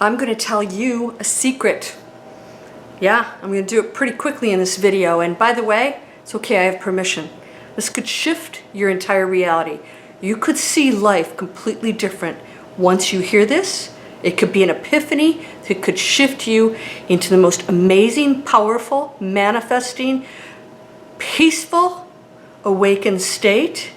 I'm going to tell you a secret. Yeah, I'm going to do it pretty quickly in this video. And by the way, it's okay, I have permission. This could shift your entire reality. You could see life completely different once you hear this. It could be an epiphany that could shift you into the most amazing, powerful, manifesting, peaceful, awakened state.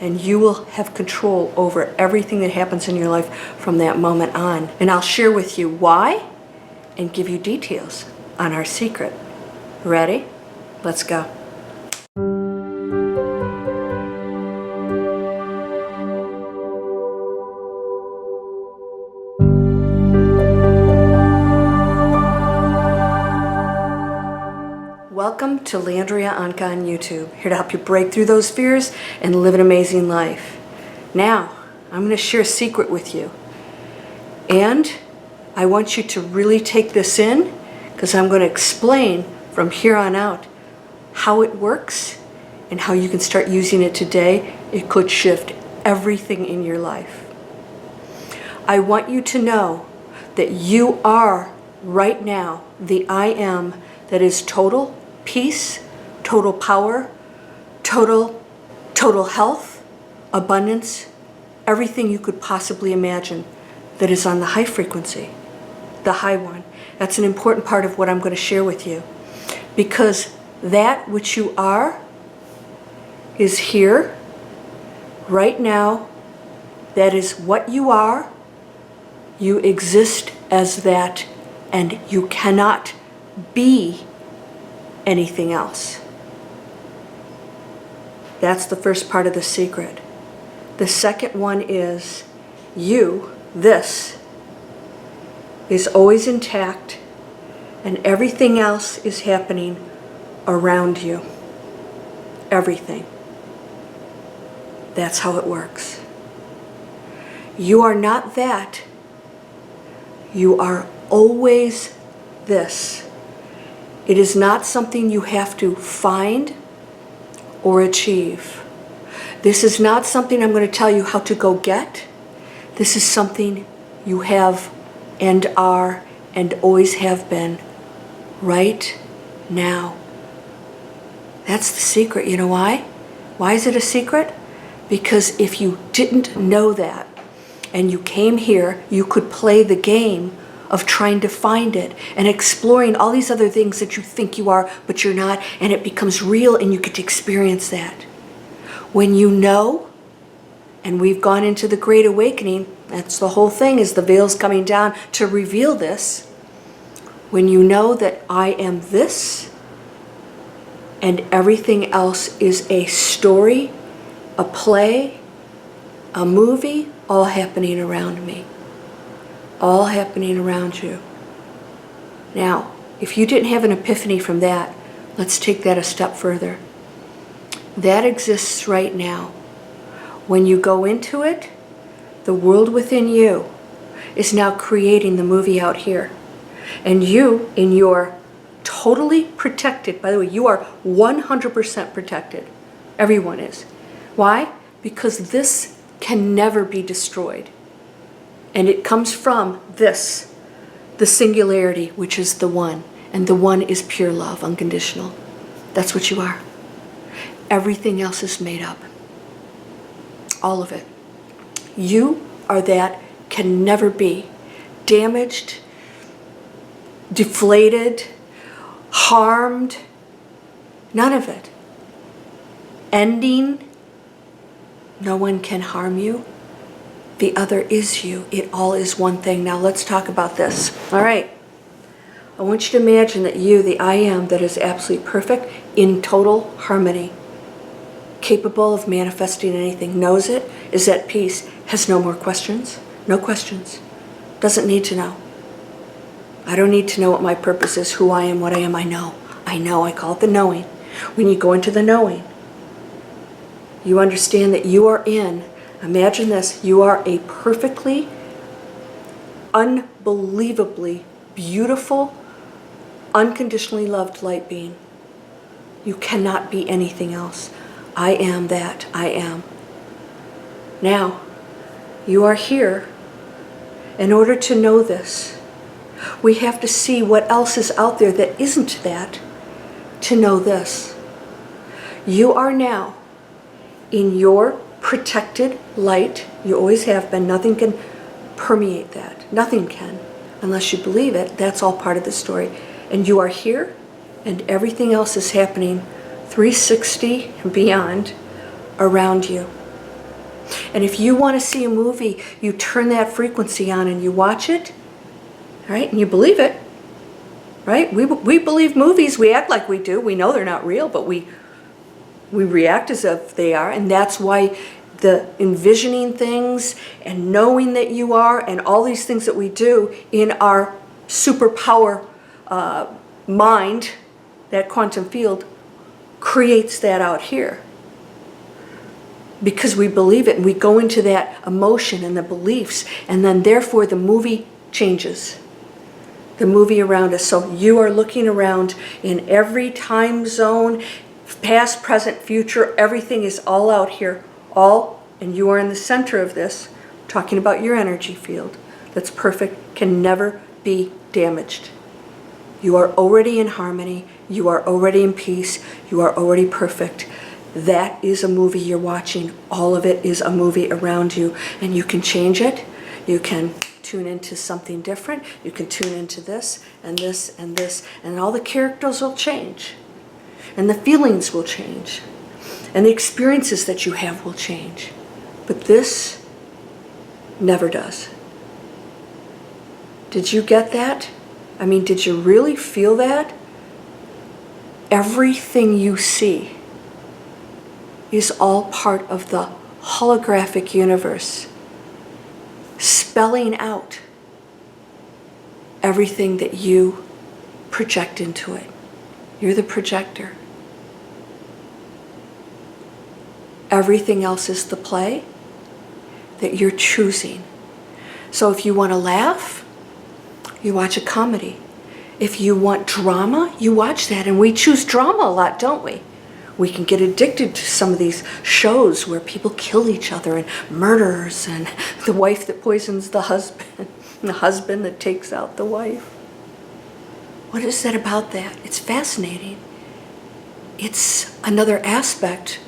And you will have control over everything that happens in your life from that moment on. And I'll share with you why and give you details on our secret. Ready? Let's go. Welcome to Landria Onkka on YouTube, here to help you break through those fears and live an amazing life. Now, I'm going to share a secret with you. And I want you to really take this in, because I'm going to explain from here on out how it works and how you can start using it today. It could shift everything in your life. I want you to know that you are right now the I am that is total peace, total power, total health, abundance, everything you could possibly imagine that is on the high frequency, the high one. That's an important part of what I'm going to share with you, because that which you are is here right now. That is what you are. You exist as that, and you cannot be anything else. That's the first part of the secret. The second one is you, this, is always intact, and everything else is happening around you. Everything. That's how it works. You are not that. You are always this. It is not something you have to find or achieve. This is not something I'm going to tell you how to go get. This is something you have and are and always have been right now. That's the secret. You know why? Why is it a secret? Because if you didn't know that and you came here, you could play the game of trying to find it and exploring all these other things that you think you are, but you're not, and it becomes real and you get to experience that. When you know, and we've gone into the Great Awakening, that's the whole thing, is the veil's coming down to reveal this. When you know that I am this, and everything else is a story, a play, a movie, all happening around me. All happening around you. Now, if you didn't have an epiphany from that, let's take that a step further. That exists right now. When you go into it, the world within you is now creating the movie out here. And you, in your totally protected, by the way, you are 100% protected. Everyone is. Why? Because this can never be destroyed. And it comes from this, the singularity, which is the one. And the one is pure love, unconditional. That's what you are. Everything else is made up. All of it. You are that, can never be damaged, deflated, harmed. None of it. Ending. No one can harm you. The other is you. It all is one thing. Now let's talk about this. All right. I want you to imagine that you, the I am that is absolutely perfect, in total harmony, capable of manifesting anything, knows it, is at peace, has no more questions. No questions. Doesn't need to know. I don't need to know what my purpose is, who I am, what I am. I know. I know. I call it the knowing. When you go into the knowing, you understand that you are in. Imagine this, you are a perfectly, unbelievably beautiful, unconditionally loved light being. You cannot be anything else. I am that I am. Now, you are here In order to know this, we have to see what else is out there that isn't that to know this. You are now in your protected light. You always have been. Nothing can permeate that. Nothing can. Unless you believe it, that's all part of the story. And you are here, and everything else is happening 360 and beyond around you. And if you want to see a movie, you turn that frequency on and you watch it, right? And you believe it, right? We believe movies. We act like we do. We know they're not real, but we react as if they are. And that's why the envisioning things and knowing that you are and all these things that we do in our superpower mind, that quantum field, creates that out here. Because we believe it and we go into that emotion and the beliefs, and then therefore the movie changes. The movie around us. So you are looking around in every time zone, past, present, future, everything is all out here. All, and you are in the center of this, talking about your energy field. That's perfect, can never be damaged. You are already in harmony. You are already in peace. You are already perfect. That is a movie you're watching. All of it is a movie around you. And you can change it. You can tune into something different. You can tune into this and this and this. And all the characters will change. And the feelings will change. And the experiences that you have will change. But this never does. Did you get that? I mean, did you really feel that? Everything you see is all part of the holographic universe, spelling out everything that you project into it. You're the projector. Everything else is the play that you're choosing. So if you want to laugh, you watch a comedy. If you want drama, you watch that. And we choose drama a lot, don't we? We can get addicted to some of these shows where people kill each other and murders and the wife that poisons the husband and the husband that takes out the wife. What is that about that? It's fascinating. It's another aspect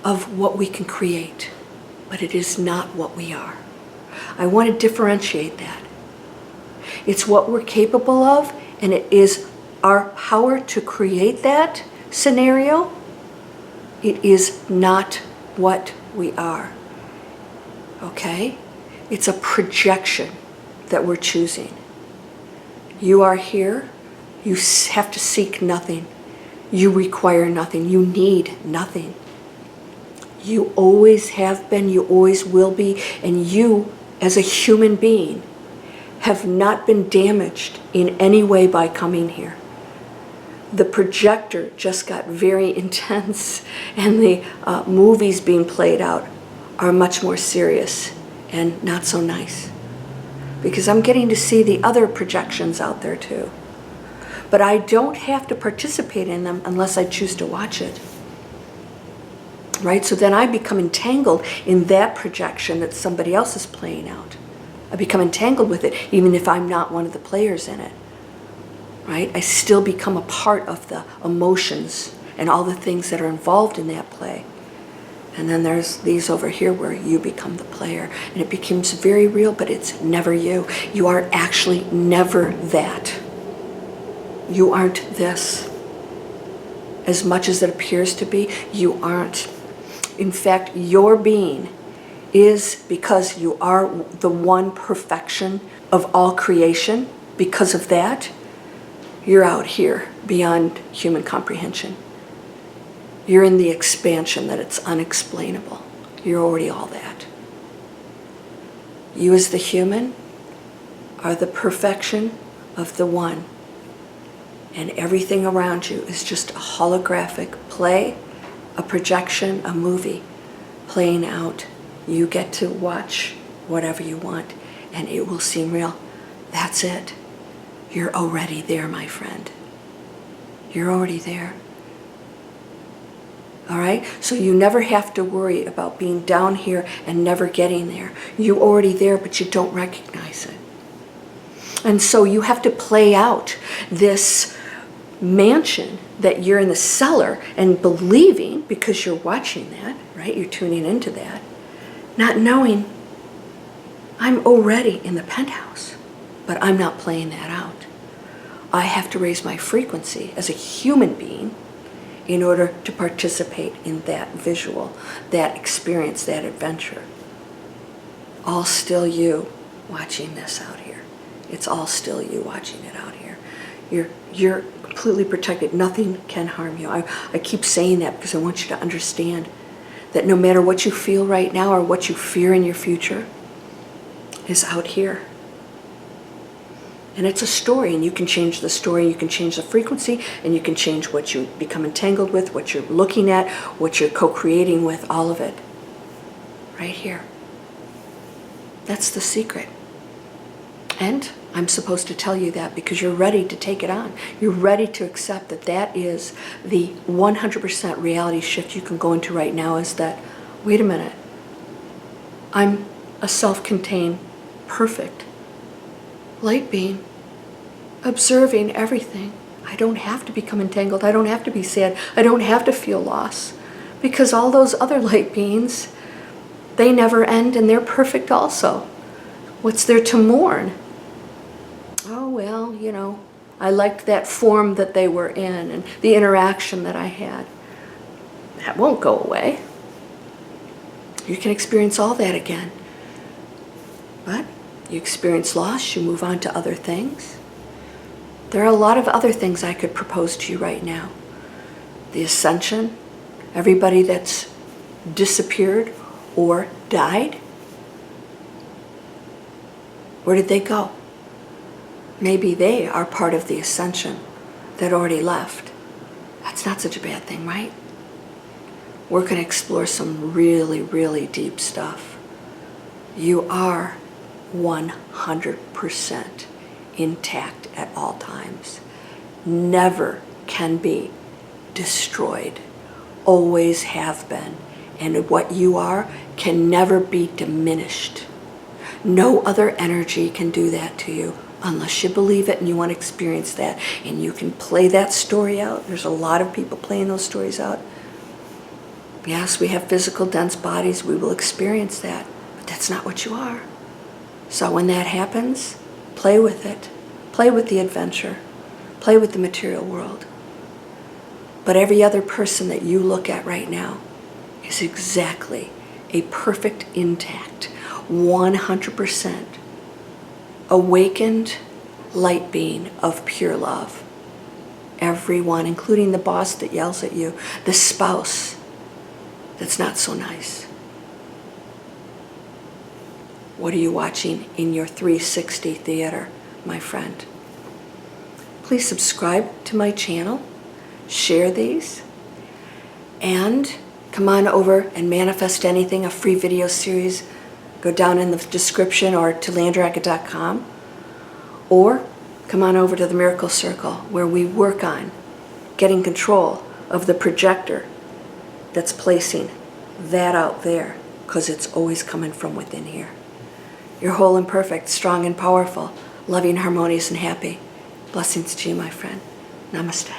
of what we can create, but it is not what we are. I want to differentiate that. It's what we're capable of, and it is our power to create that scenario. It is not what we are. Okay? It's a projection that we're choosing. You are here. You have to seek nothing. You require nothing. You need nothing. You always have been, you always will be, and you, as a human being, have not been damaged in any way by coming here. The projector just got very intense, and the movies being played out are much more serious and not so nice. Because I'm getting to see the other projections out there too. But I don't have to participate in them unless I choose to watch it. Right? So then I become entangled in that projection that somebody else is playing out. I become entangled with it, even if I'm not one of the players in it. Right? I still become a part of the emotions and all the things that are involved in that play. And then there's these over here where you become the player. And it becomes very real, but it's never you. You are actually never that. You aren't this. As much as it appears to be, you aren't. In fact, your being is, because you are the one perfection of all creation, because of that, you're out here beyond human comprehension. You're in the expansion that it's unexplainable. You're already all that. You as the human are the perfection of the one. And everything around you is just a holographic play, a projection, a movie playing out. You get to watch whatever you want, and it will seem real. That's it. You're already there, my friend. You're already there. All right? So you never have to worry about being down here and never getting there. You're already there, but you don't recognize it. And so you have to play out this mansion that you're in the cellar and believing, because you're watching that, right? You're tuning into that, not knowing I'm already in the penthouse, but I'm not playing that out. I have to raise my frequency as a human being in order to participate in that visual, that experience, that adventure. All still you watching this out here. It's all still you watching it out here. You're completely protected. Nothing can harm you. I keep saying that because I want you to understand that no matter what you feel right now or what you fear in your future is out here. And it's a story, and you can change the story, you can change the frequency, and you can change what you become entangled with, what you're looking at, what you're co-creating with, all of it. Right here. That's the secret. And I'm supposed to tell you that because you're ready to take it on. You're ready to accept that that is the 100% reality shift you can go into right now, is that, wait a minute, I'm a self-contained, perfect light being, observing everything. I don't have to become entangled. I don't have to be sad. I don't have to feel loss, because all those other light beings, they never end and they're perfect also. What's there to mourn? Oh, well, you know, I liked that form that they were in and the interaction that I had. That won't go away. You can experience all that again. But you experience loss, you move on to other things. There are a lot of other things I could propose to you right now. The ascension, everybody that's disappeared or died. Where did they go? Maybe they are part of the ascension that already left. That's not such a bad thing, right? We're going to explore some really, really deep stuff. You are 100% intact at all times. Never can be destroyed. Always have been. And what you are can never be diminished. No other energy can do that to you unless you believe it and you want to experience that. And you can play that story out. There's a lot of people playing those stories out. Yes, we have physical, dense bodies. We will experience that. But that's not what you are. So when that happens, play with it. Play with the adventure. Play with the material world. But every other person that you look at right now is exactly a perfect, intact, 100% awakened light being of pure love. Everyone, including the boss that yells at you, the spouse that's not so nice. What are you watching in your 360 theater, my friend? Please subscribe to my channel, share these, and come on over and Manifest Anything, a free video series. Go down in the description or to landriaonka.com, or come on over to the Miracle Circle, where we work on getting control of the projector that's placing that out there, because it's always coming from within here. You're whole and perfect, strong and powerful, loving, harmonious, and happy. Blessings to you, my friend. Namaste.